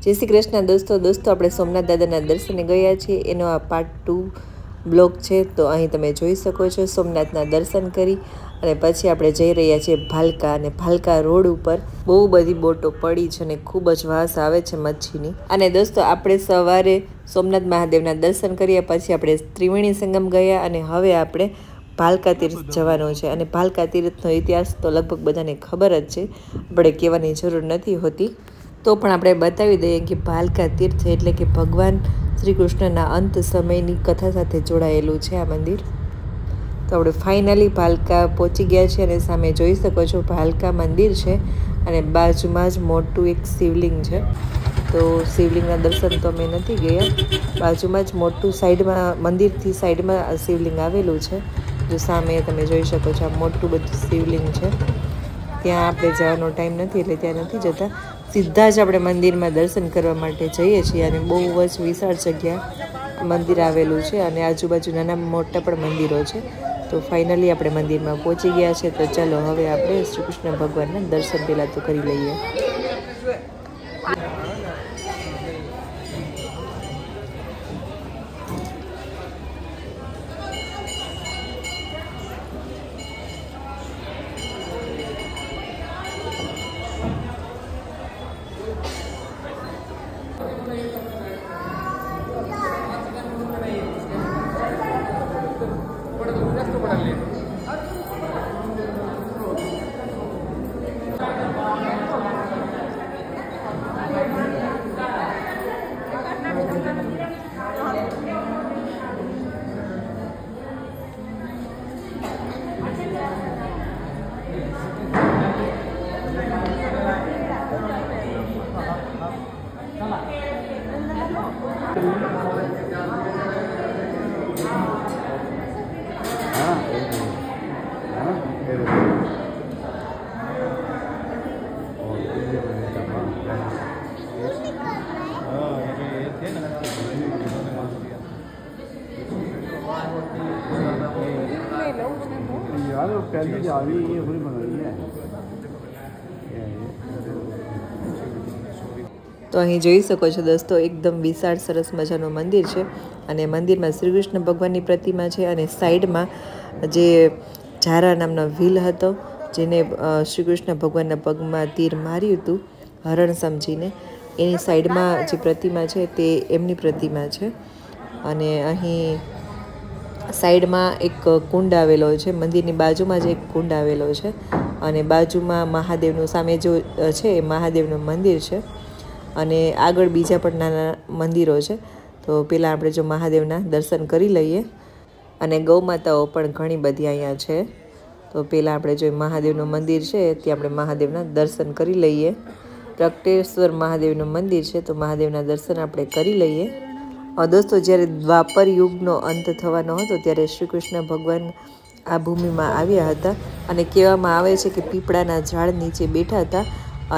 जय श्री कृष्ण दोस्तों આપણે સોમનાથ દાદાના દર્શને ગયા છીએ। એનો આ પાર્ટ 2 બ્લોગ છે। તો અહીં તમે જોઈ શકો છો સોમનાથના દર્શન કરી અને પછી આપણે જઈ રહ્યા છીએ ભાલકા, અને ભાલકા રોડ ઉપર બહુ બધી બોટો પડી છે અને ખૂબ જ વાસ આવે છે મચ્છીની। અને દોસ્તો આપણે સવારે સોમનાથ મહાદેવના દર્શન કર્યા પછી આપણે ત્રિવેણી સંગમ ગયા અને હવે આપણે ભાલકા તીર્થ જવાનો છે। અને ભાલકા તીર્થનો ઇતિહાસ તો લગભગ બધાને ખબર જ છે, આપણે કહેવાની જરૂર નથી હોતી। तो पण आपणे बतावी दઈએ कि भालका तीर्थ एटले कि भगवान श्री कृष्णना अंत समयनी कथा साथे जोड़ायेलुं छे आ मंदिर। तो आपणे फाइनली भालका पहोंची गया छे अने सामे जोई शको छो भालका मंदिर छे अने बाजुमां ज मोटुं एक शिवलिंग छे। तो शिवलिंगना दर्शन तो अमे नथी गया, बाजुमां ज मोटुं साइडमां मंदिरथी साइडमां शिवलिंग आवेलुं छे। जो सामे तमे जोई शको छो आ मोटुं बधुं शिवलिंग छे। त्यां आपणे जવાનો टाइम नथी એટલે ત્યાં નથી જતા, सीधा ज આપણે મંદિરમાં દર્શન કરવા માટે જઈએ છીએ। અને બહુ જ વિશાળ જગ્યા મંદિર આવેલું છે અને આજુબાજુ નાના મોટા પણ મંદિરો છે। તો ફાઇનલી આપણે મંદિરમાં પહોંચી ગયા છે। તો ચાલો હવે આપણે શ્રી કૃષ્ણ ભગવાનના દર્શન પહેલાં તો કરી લઈએ। तो અહીં જોઈ શકો છો દોસ્તો એકદમ વિશાળ સરસ મજાનું મંદિર છે અને મંદિરમાં શ્રી કૃષ્ણ ભગવાનની પ્રતિમા છે અને સાઈડમાં જે ઝારા નામનો વ્હીલ હતો જેને શ્રી કૃષ્ણ ભગવાનના પગમાં તીર માર્યું હતું હરણ સમજીને, એની સાઈડમાં જે પ્રતિમા છે તે એમની પ્રતિમા છે। અને અહીં સાઈડમાં એક કુંડ આવેલો છે, મંદિરની બાજુમાં જ એક કુંડ આવેલો છે અને બાજુમાં મહાદેવનું સામે જો છે એ મહાદેવનું મંદિર છે અને આગળ બીજા પણ નાના મંદિરો છે। તો પહેલાં આપણે જો મહાદેવના દર્શન કરી લઈએ અને ગૌ માતાઓ પણ ઘણી બધી અહીંયા છે। તો પહેલાં આપણે જો મહાદેવનું મંદિર છે ત્યાં આપણે મહાદેવના દર્શન કરી લઈએ। પ્રગટેશ્વર મહાદેવનું મંદિર છે તો મહાદેવના દર્શન આપણે કરી લઈએ। દોસ્તો જ્યારે દ્વાપર યુગનો અંત થવાનો હતો ત્યારે શ્રી કૃષ્ણ ભગવાન આ ભૂમિમાં આવ્યા હતા અને કહેવામાં આવે છે કે પીપળાના ઝાડ નીચે બેઠા હતા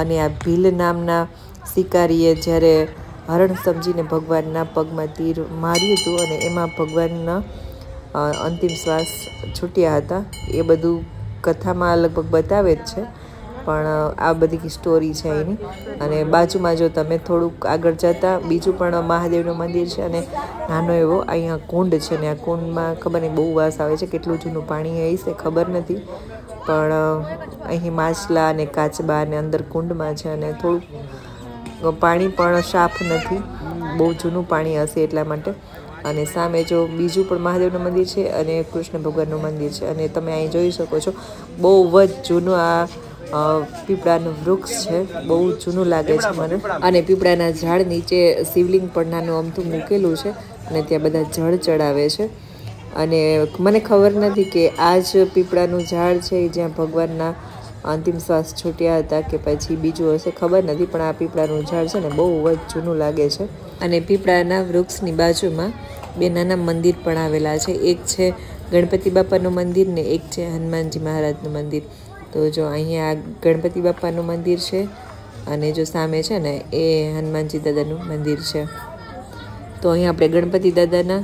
અને આ ભીલ નામના શિકારીએ જ્યારે હરણ સમજીને ભગવાનના પગમાં તીર માર્યું હતું અને એમાં ભગવાનના અંતિમ શ્વાસ છૂટ્યા હતા। એ બધું કથામાં લગભગ બતાવે જ છે, પણ આ બધી સ્ટોરી છે એની। અને બાજુમાં જો તમે થોડુંક આગળ જતા બીજું પણ મહાદેવનું મંદિર છે અને નાનો એવો અહીંયા કુંડ છે ને આ કુંડમાં ખબર નહીં બહુ વાસ આવે છે, કેટલું જૂનું પાણી હશે ખબર નથી, પણ અહીં માછલા અને કાચબા અને અંદર કુંડમાં છે અને થોડુંક પાણી પણ સાફ નથી, બહુ જૂનું પાણી હશે એટલા માટે। અને સામે જો બીજું પણ મહાદેવનું મંદિર છે અને કૃષ્ણ ભગવાનનું મંદિર છે અને તમે અહીં જોઈ શકો છો બહુ જ જૂનું આ પીપળાનું વૃક્ષ છે, બહુ જૂનું લાગે છે મને। અને પીપળાના ઝાડ નીચે શિવલિંગ પણ નાનું અમથું મૂકેલું છે અને ત્યાં બધા જળ ચડાવે છે। અને મને ખબર નથી કે આ જ પીપળાનું ઝાડ છે જ્યાં ભગવાનના અંતિમ શ્વાસ છૂટ્યા હતા કે પછી બીજું હશે ખબર નથી, પણ આ પીપળાનું ઝાડ છે ને બહુ જ જૂનું લાગે છે। અને પીપળાના વૃક્ષની બાજુમાં બે નાના મંદિર પણ આવેલા છે, એક છે ગણપતિ બાપાનું મંદિર ને એક છે હનુમાનજી મહારાજનું મંદિર। તો જો અહીંયા ગણપતિ બાપાનું મંદિર છે અને જો સામે છે ને એ હનુમાનજી દાદાનું મંદિર છે। તો અહીં આપણે ગણપતિ દાદાના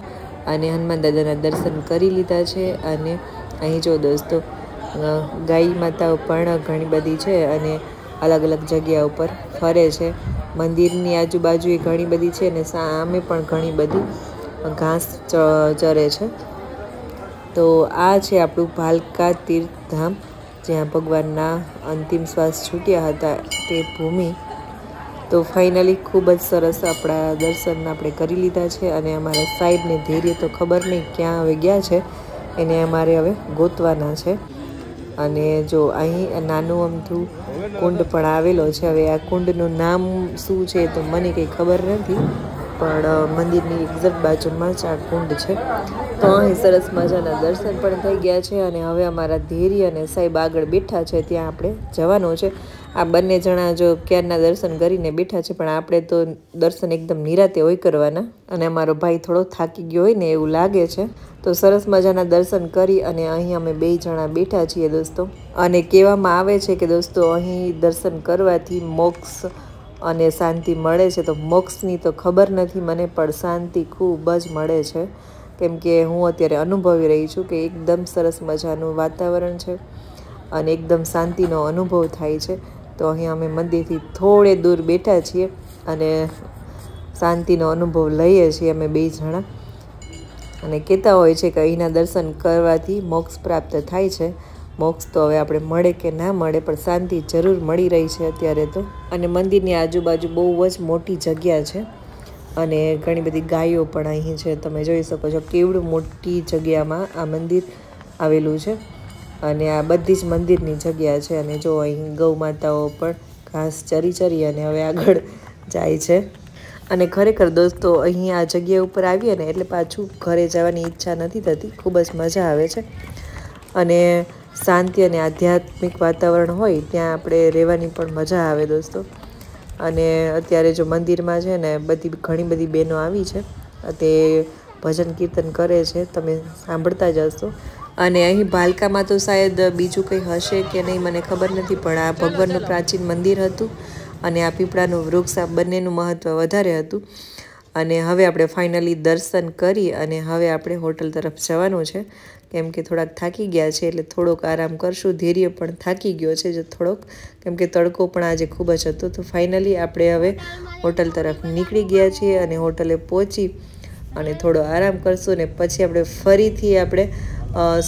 અને હનુમાન દાદાના દર્શન કરી લીધા છે। અને અહીં જો દોસ્તો ગાય માતાઓ પણ ઘણી બધી છે અને અલગ અલગ જગ્યા ઉપર ફરે છે. મંદિરની આજુબાજુ ઘણી બધી છે ને સામે પણ ઘણી બધી ઘાસ ચરે છે. તો આ છે આપણું ભાલકા તીર્થધામ, જ્યાં ભગવાનના અંતિમ શ્વાસ છૂટ્યા હતા તે ભૂમિ. તો ફાઇનલી ખૂબ જ સરસ આપણા દર્શન આપણે કરી લીધા છે. અને અમારા સાહેબને ધૈર્ય તો ખબર નહીં ક્યાં હવે ગયા છે, એને અમારે હવે ગોતવાના છે. અને જો અહીં નાનું અમથું કુંડ પણ આવેલો છે. હવે આ કુંડનું નામ શું છે તો મને કંઈ ખબર નથી, પણ મંદિરની એક્ઝેક્ટ બાજુમાં જ આ કુંડ છે. તો અહીં સરસ મજાના દર્શન પણ થઈ ગયા છે. અને હવે અમારા ધૈર્ય અને સાહેબ આગળ બેઠા છે, ત્યાં આપણે જવાનું છે. આ બંને જણા જો ક્યારના દર્શન કરીને બેઠા છે, પણ આપણે તો દર્શન એકદમ નિરાતે હોય કરવાના. અને અમારો ભાઈ થોડો થાકી ગયો હોય ને એવું લાગે છે. તો સરસ મજાના દર્શન કરી અને અહીં અમે 2 જણા બેઠા છીએ દોસ્તો. અને કહેવામાં આવે છે કે દોસ્તો અહીં દર્શન કરવાથી મોક્ષ અને શાંતિ મળે છે. તો મોક્ષની તો ખબર નથી મને, પણ શાંતિ ખૂબ જ મળે છે. કેમ કે હું અત્યારે અનુભવી રહી છું કે એકદમ સરસ મજાનું વાતાવરણ છે અને એકદમ શાંતિનો અનુભવ થાય છે. તો અહીં અમે મંદિરથી થોડે દૂર બેઠા છીએ અને શાંતિનો અનુભવ લઈએ છીએ અમે 2 જણા. અને કહેતા હોય છે કે અહીંના દર્શન કરવાથી મોક્ષ પ્રાપ્ત થાય છે. મોક્ષ તો હવે આપણે મળે કે ના મળે, પણ શાંતિ જરૂર મળી રહી છે અત્યારે તો. અને મંદિરની આજુબાજુ બહુ જ મોટી જગ્યા છે અને ઘણી બધી ગાયો પણ અહીં છે. તમે જોઈ શકો છો કેવડું મોટી જગ્યામાં આ મંદિર આવેલું છે. અને આ બધી જ મંદિરની જગ્યા છે. અને જો અહીં ગૌ માતાઓ પણ ઘાસ ચરી અને હવે આગળ જાય છે. અને ખરેખર દોસ્તો અહીં આ જગ્યા ઉપર આવીએ ને એટલે પાછું ઘરે જવાની ઈચ્છા નથી થતી. ખૂબ જ મજા આવે છે. અને શાંતિ અને આધ્યાત્મિક વાતાવરણ હોય ત્યાં આપણે રહેવાની પણ મજા આવે દોસ્તો. અને અત્યારે જો મંદિરમાં છે ને ઘણી બધી બહેનો આવી છે, તે ભજન કીર્તન કરે છે, તમે સાંભળતા જ હશો. અને અહીં ભાલકામાં તો શાયદ બીજું કંઈ હશે કે નહીં મને ખબર નથી, પણ આ ભગવાનનું પ્રાચીન મંદિર હતું અને આ પીપળાનું વૃક્ષ, આ બંનેનું મહત્ત્વ વધારે હતું. અને હવે આપણે ફાઇનલી દર્શન કરી અને હવે આપણે હોટલ તરફ જવાનું છે. કેમ કે થોડાક થાકી ગયા છે એટલે થોડોક આરામ કરશું. ધૈર્ય પણ થાકી ગયો છે જો થોડોક, કેમ કે તડકો પણ આજે ખૂબ જ હતો. તો ફાઇનલી આપણે હવે હોટલ તરફ નીકળી ગયા છીએ અને હોટલે પહોંચી અને થોડો આરામ કરશું. અને પછી આપણે ફરીથી આપણે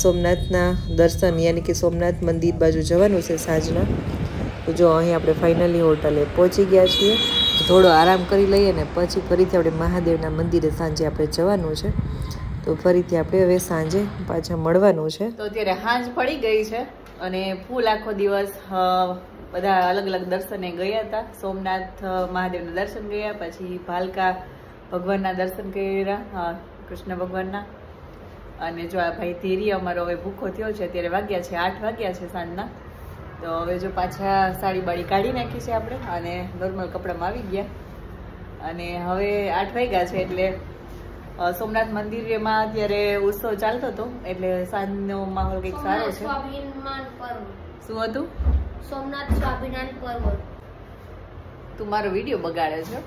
સોમનાથના દર્શન યાની કે સોમનાથ મંદિર બાજુ જવાનું છે સાંજના. તો જો અહીં આપણે ફાઇનલી હોટલે પહોંચી ગયા છીએ. થોડો આરામ કરી લઈએ ને પછી ફરીથી આપણે મહાદેવના મંદિરે સાંજે આપણે જવાનું છે. તો ફરીથી આપણે હવે સાંજે પાછા મળવાનું છે. તો અત્યારે સાંજ પડી ગઈ છે અને ફૂલ આખો દિવસ બધા અલગ અલગ દર્શને ગયા હતા. સોમનાથ મહાદેવના દર્શન ગયા, પછી ભાલકા ભગવાનના દર્શન કર્યા, કૃષ્ણ ભગવાનના. અને જો આ ભાઈ ધીરી અમારો હવે ભૂખો થયો છે. અત્યારે વાગ્યા છે 8 વાગ્યા છે સાંજના. તો હવે જો પાછા સાડી બાડી કાઢી નાખી છે આપણે અને નોર્મલ કપડામાં આવી ગયા. અને હવે 8 વાગ્યા છે એટલે સોમનાથ મંદિરમાં અત્યારે ઉત્સવ ચાલતો હતો એટલે સાંજનો માહોલ કંઈક સારો છે. શું હતું? સોમનાથ સ્વાભિમાન પર્વ. તું મારો વિડીયો બગાડે છે.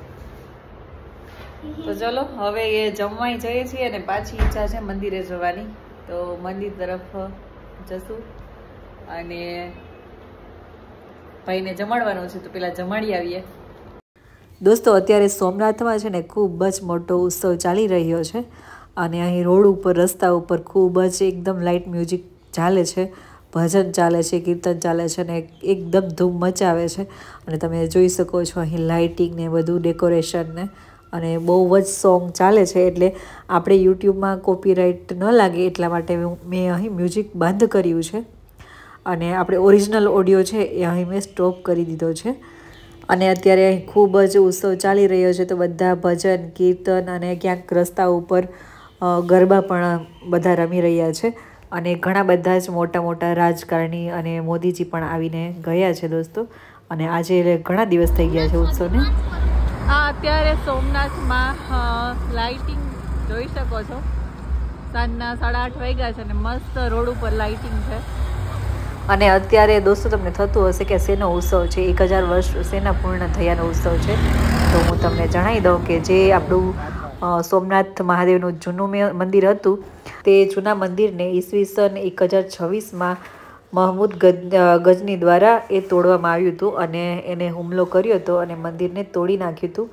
તો ચલો હવે એ જમવાય જઈએ છીએ અને પાછી ઈચ્છા છે મંદિરે જવાની. તો મંદિર તરફ જશું અને ભાઈને જમાડવાનું છે તો પેલા જમાડી આવીએ. દોસ્તો અત્યારે સોમનાથમાં છે ને ખૂબ જ મોટો ઉત્સવ ચાલી રહ્યો છે અને અહીં રોડ ઉપર રસ્તા ઉપર ખૂબ જ એકદમ લાઇટ મ્યુઝિક ચાલે છે, ભજન ચાલે છે, કીર્તન ચાલે છે અને એકદમ ધૂમ મચાવે છે. અને તમે જોઈ શકો છો અહીં લાઇટિંગ ને બધું ડેકોરેશન ને અને બહુ જ સોંગ ચાલે છે. એટલે આપણે યુટ્યુબમાં કોપીરાઇટ ન લાગે એટલા માટે મેં અહીં મ્યુઝિક બંધ કર્યું છે અને આપણે ઓરિજિનલ ઓડિયો છે એ અહીં મેં સ્ટોપ કરી દીધો છે. અને અત્યારે અહીં ખૂબ જ ઉત્સવ ચાલી રહ્યો છે તો બધા ભજન કીર્તન અને ક્યાંક રસ્તા ઉપર ગરબા પણ બધા રમી રહ્યા છે. અને ઘણા બધા જ મોટા મોટા રાજકારણી અને મોદીજી પણ આવીને ગયા છે દોસ્તો. અને આજે ઘણા દિવસ થઈ ગયા છે ઉત્સવને. આ અત્યારે સોમનાથમાં લાઇટિંગ જોઈ શકો છો. સાંજના 8:30 વાગ્યા છે અને મસ્ત રોડ ઉપર લાઇટિંગ છે. અને અત્યારે દોસ્તો તમને થતું હશે કે શેનો ઉત્સવ છે, 1000 વર્ષ શેના પૂર્ણ થયાનો ઉત્સવ છે. તો હું તમને જણાવી દઉં કે જે આપણું સોમનાથ મહાદેવનું જૂનું મંદિર હતું તે જૂના મંદિરને ઈસવીસન 1026માં મહમૂદ ગજની દ્વારા એ તોડવામાં આવ્યું હતું અને એને હુમલો કર્યો હતો અને મંદિરને તોડી નાખ્યું હતું.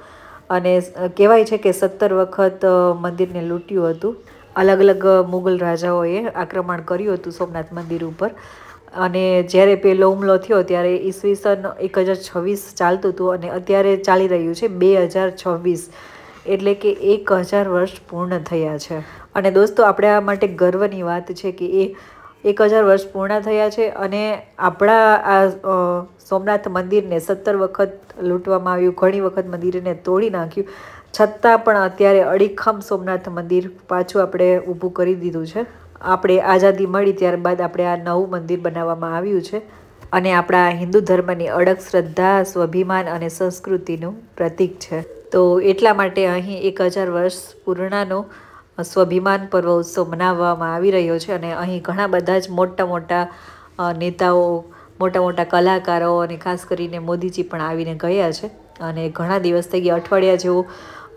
અને કહેવાય છે કે 17 વખત મંદિરને લૂંટ્યું હતું. અલગ અલગ મુગલ રાજાઓએ આક્રમણ કર્યું હતું સોમનાથ મંદિર ઉપર. અને જ્યારે પહેલો હુમલો થયો ત્યારે ઈસવીસન 1026 ચાલતું હતું અને અત્યારે ચાલી રહ્યું છે 2026, એટલે કે 1000 વર્ષ પૂર્ણ થયા છે. અને દોસ્તો આપણે આ માટે ગર્વની વાત છે કે એ 1000 વર્ષ પૂર્ણ થયા છે અને આપણા આ સોમનાથ મંદિરને 17 વખત લૂંટવામાં આવ્યું, ઘણી વખત મંદિરને તોડી નાખ્યું, છતાં પણ અત્યારે અડીખમ સોમનાથ મંદિર પાછું આપણે ઊભું કરી દીધું છે. આપણે આઝાદી મળી ત્યારબાદ આપણે આ નવું મંદિર બનાવવામાં આવ્યું છે અને આપણા હિન્દુ ધર્મની અડગ શ્રદ્ધા, સ્વાભિમાન અને સંસ્કૃતિનું પ્રતીક છે. તો એટલા માટે અહીં 1000 વર્ષ પૂર્ણનો સ્વાભિમાન પર્વ ઉત્સવ મનાવવામાં આવી રહ્યો છે. અને અહીં ઘણા બધા જ મોટા મોટા નેતાઓ, મોટા મોટા કલાકારો અને ખાસ કરીને મોદીજી પણ આવીને ગયા છે. અને ઘણા દિવસ થઈ ગયા, અઠવાડિયા જેવો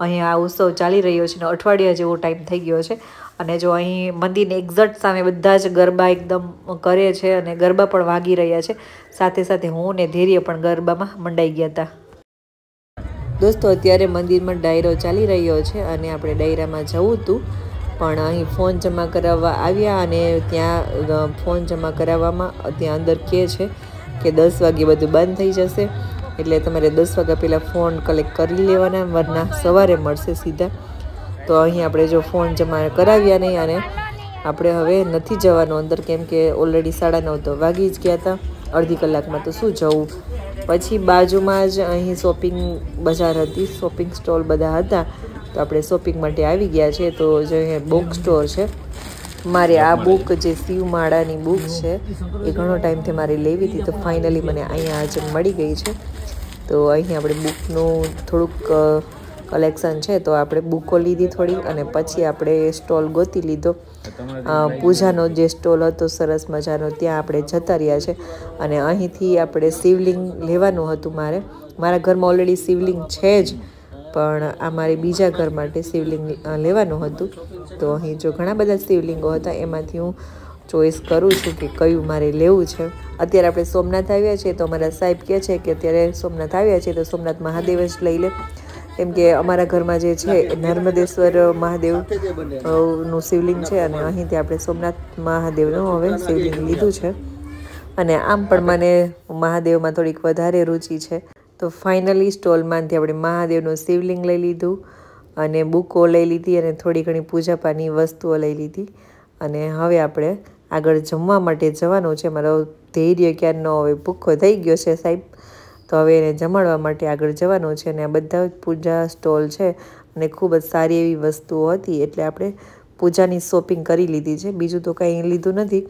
અહીં આ ઉત્સવ ચાલી રહ્યો છે અને અઠવાડિયા જેવો ટાઈમ થઈ ગયો છે. અને જો અહીં મંદિરની એક્ઝેક્ટ સામે બધા જ ગરબા એકદમ કરે છે અને ગરબા પણ વાગી રહ્યા છે. સાથે સાથે હું ને ધૈર્ય પણ ગરબામાં મંડાઈ ગયા હતા. દોસ્તો અત્યારે મંદિરમાં ડાયરો ચાલી રહ્યો છે અને આપણે ડાયરામાં જવું હતું, પણ અહીં ફોન જમા કરાવવા આવ્યા અને ત્યાં ફોન જમા કરાવવામાં ત્યાં અંદર કહે છે કે 10 વાગે બધું બંધ થઈ જશે, એટલે તમારે 10 વાગ્યા પહેલાં ફોન કલેક્ટ કરી લેવાના, વરના સવારે મળશે સીધા. તો અહીં આપણે જો ફોન જમા કરાવ્યા નહીં અને આપણે હવે નથી જવાનું અંદર, કેમ કે ઓલરેડી 9:30 તો વાગી જ ગયા હતા. અડધી કલાકમાં તો શું જવું. પછી બાજુમાં જ અહીં શોપિંગ બજાર હતી, શોપિંગ સ્ટોલ બધા હતા, તો આપણે શોપિંગ માટે આવી ગયા છે. તો જો અહીંયા બુક સ્ટોર છે. મારે આ બુક જે શિવમાળાની બુક છે એ ઘણો ટાઈમથી મારે લેવી હતી, તો ફાઇનલી મને અહીંયા આજે મળી ગઈ છે. તો અહીં આપણે બુકનું થોડુંક કલેક્શન છે, તો આપણે બુકો લીધી થોડી અને પછી આપણે સ્ટોલ ગોતી લીધો. પૂજાનો જે સ્ટોલ હતો સરસ મજાનો, ત્યાં આપણે જતા રહ્યા છે. અને અહીંથી આપણે શિવલિંગ લેવાનું હતું. મારા ઘરમાં ઓલરેડી શિવલિંગ છે જ, પણ આ મારે બીજા ઘર માટે શિવલિંગ લેવાનું હતું. તો અહીં જો ઘણા બધા શિવલિંગો હતા, એમાંથી હું ચોઈસ કરું છું કે કયું મારે લેવું છે. અત્યારે આપણે સોમનાથ આવ્યા છીએ, તો અમારા સાહેબ કહે છે કે અત્યારે સોમનાથ આવ્યા છીએ તો સોમનાથ મહાદેવ જ લઈ લે, કેમ કે અમારા ઘરમાં જે છે નર્મદેશ્વર મહાદેવનું શિવલિંગ છે અને અહીંથી આપણે સોમનાથ મહાદેવનું હવે શિવલિંગ લીધું છે. અને આમ પણ મને મહાદેવમાં થોડીક વધારે રુચિ છે. તો ફાઇનલી સ્ટોલમાંથી આપણે મહાદેવનું શિવલિંગ લઈ લીધું અને બુકો લઈ લીધી અને થોડી ઘણી પૂજાપાની વસ્તુઓ લઈ લીધી. અને હવે આપણે આગળ જમવા માટે જવાનું છે. મારો ધૈર્ય ક્યારનો હવે ભૂખો થઈ ગયો છે સાહેબ, તો હવે એને જમાડવા માટે આગળ જવાનું છે. અને આ બધા પૂજા સ્ટોલ છે અને ખૂબ જ સારી એવી વસ્તુઓ હતી, એટલે આપણે પૂજાની શોપિંગ કરી લીધી છે. બીજું તો કંઈ લીધું નથી,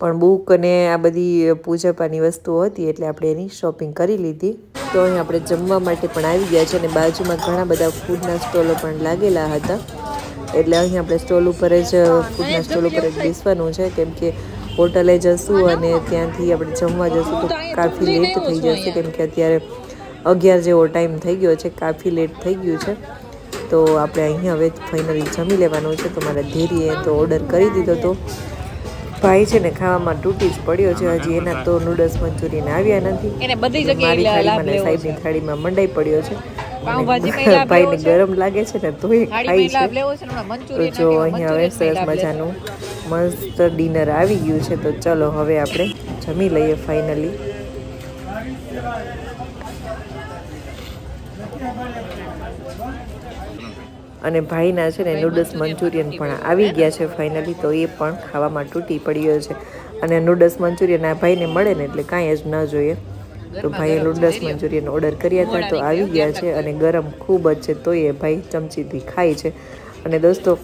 પણ બુક અને આ બધી પૂજાપાની વસ્તુઓ હતી એટલે આપણે એની શોપિંગ કરી લીધી. તો અહીં આપણે જમવા માટે પણ આવી ગયા છે અને બાજુમાં ઘણા બધા ફૂડના સ્ટોલો પણ લાગેલા હતા, એટલે અહીં આપણે સ્ટોલ ઉપર જ ફૂડના સ્ટોલ ઉપર જ બેસવાનું છે, કેમ કે હોટલે જશું અને ત્યાંથી આપણે જમવા જશું તો કાફી લેટ થઈ જશે, કેમ કે અત્યારે 11 જેવો ટાઈમ થઈ ગયો છે, કાફી લેટ થઈ ગયું છે. તો આપણે અહીં હવે ફાઇનલી જમી લેવાનું છે. તો મારા ધૈર્યએ તો ઓર્ડર કરી દીધો હતો. ભાઈ છે ને ખાવામાં તૂટી જ પડ્યો છે, હજી એના તો નૂડલ્સ મંચુરિયન આવ્યા નથી. મારી થાળીમાં સાહેબની થાળીમાં મંડાઈ પડ્યો છે. ભાઈને ગરમ લાગે છે ને તો એ ખાઈ છે. તો જો અહીં હવે સરસ મજાનું મસ્ત ડિનર આવી ગયું છે. તો ચલો હવે આપણે જમી લઈએ ફાઇનલી. અને ભાઈના છે ને નૂડલ્સ મંચુરિયન પણ આવી ગયા છે ફાઇનલી, તો એ પણ ખાવામાં તૂટી પડ્યો છે. અને નૂડલ્સ મંચુરિયન આ ભાઈને મળે ને એટલે કાંઈ જ ન જોઈએ. તો ભાઈએ નૂડલ્સ મંચુરિયન ઓર્ડર કર્યા હતા, તો આવી ગયા છે અને ગરમ ખૂબ જ છે, તો એ ભાઈ ચમચીથી ખાય છે. અને દોસ્તો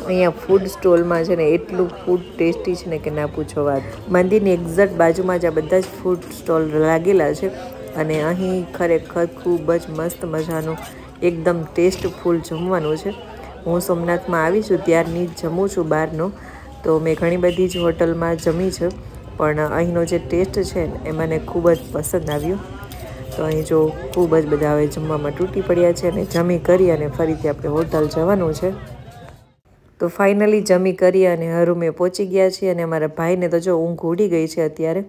અહીંયા ફૂડ સ્ટોલમાં છે ને એટલું ફૂડ ટેસ્ટી છે ને કે ના પૂછો વાત. મંદિરની એક્ઝેક્ટ બાજુમાં જ આ બધા જ ફૂડ સ્ટોલ લાગેલા છે અને અહીં ખરેખર ખૂબ જ મસ્ત મજાનું એકદમ ટેસ્ટફુલ જમવાનું છે. હું સોમનાથમાં આવી છું ત્યારની જ જમું છું બહારનું, તો મેં ઘણી બધી જ હોટલમાં જમી છે, પણ અહીંનો જે ટેસ્ટ છે એ મને ખૂબ જ પસંદ આવ્યો. તો અહીં જો ખૂબ જ બધા હવે જમવામાં તૂટી પડ્યા છે અને જમી કરી અને ફરીથી આપણે હોટલ જવાનું છે. તો ફાઇનલી જમી કરી અને રૂમે પહોંચી ગયા છીએ અને અમારા ભાઈને તો જો ઊંઘ ઉડી ગઈ છે અત્યારે,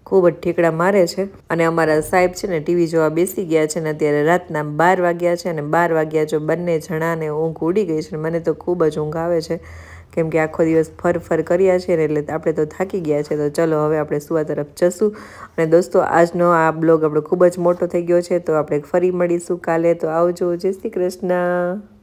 ખૂબ જ ઠેકડા મારે છે. અને અમારા સાહેબ છે ને ટીવી જોવા બેસી ગયા છે ને અત્યારે રાતના 12 વાગ્યા છે અને 12 વાગ્યા જો બંને જણાને ઊંઘ ઉડી ગઈ છે. મને તો ખૂબ જ ઊંઘ આવે છે કેમ કે આખો દિવસ ફર કર્યા છે ને એટલે આપણે તો થાકી ગયા છે. તો ચલો હવે આપણે સુવા તરફ જશું. અને દોસ્તો આજનો આ બ્લોગ આપણો ખૂબ જ મોટો થઈ ગયો છે, તો આપણે ફરી મળીશું કાલે. તો આવજો, જય શ્રી કૃષ્ણ.